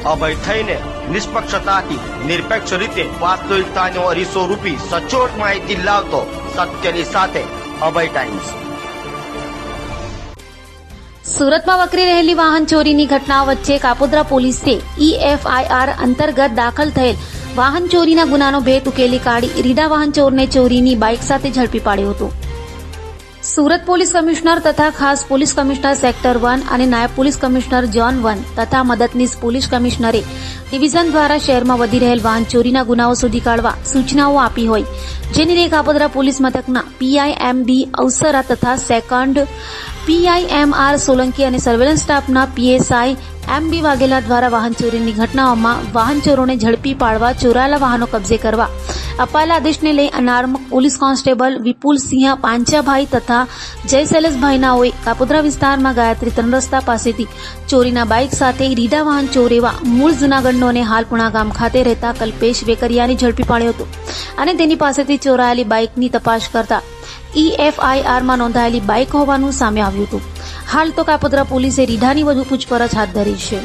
અભય થઈને નિષ્પક્ષતાથી નિરપેક્ષ રીતે વાસ્તવિકતાનો અરીસો રૂપી સચોટ માહિતી લાવતો સત્યની સાથે અભય ટાઈમ્સ। સુરતમાં વકરી રહેલી વાહન ચોરીની ઘટના વચ્ચે કાપોદ્રા પોલીસે EFIR અંતર્ગત દાખલ થયેલ વાહન ચોરીના ગુનાનો ભેદ ઉકેલી કાઢી રીડા વાહન ચોરને ચોરીની બાઇક સાથે ઝડપી પાડ્યો હતો। સુરત પોલીસ કમિશનર તથા ખાસ પોલીસ કમિશનર સેક્ટર 1 અને નાયબ પોલીસ કમિશનર ઝોન 1 તથા મદદનીશ પોલીસ કમિશનરે ડિવિઝન દ્વારા શહેરમાં વધી રહેલ વાહન ચોરીના ગુનાઓ શોધી કાઢવા સૂચનાઓ આપી હોય, જેની રે કાપોદ્રા પોલીસ મથકના PIMD અવસરા તથા સેકન્ડ PIMR સોલંકી અને સર્વેલન્સ સ્ટાફના PSI MD વાઘેલા દ્વારા વાહન ચોરીની ઘટનાઓમાં વાહન ચોરોને ઝડપી પાડવા ચોરાયેલા વાહનો કબજે કરવા અપાયેલા આદેશને લઈ અનાર્મ પોલીસ કોન્સ્ટેબલ વિપુલસિંહ પાંચાભાઈ તથા જય શૈલેષભાઈનાઓએ કાપોદ્રા વિસ્તારમાં ગાયત્રી 3 રસ્તા પાસેથી ચોરીના બાઇક સાથે રીડા વાહન ચોર એવા મૂળ જૂનાગઢનો અને હાલ પુણા ગામ ખાતે રહેતા કલ્પેશ વેકરિયાને ઝડપી પાડ્યો હતો અને તેની પાસેથી ચોરાયેલી બાઇકની તપાસ કરતા EFIRમાં નોંધાયેલી બાઇક હોવાનું સામે આવ્યું હતું। હાલ તો કાપોદ્રા પોલીસે રીડાની વધુ પૂછપરછ હાથ ધરી છે।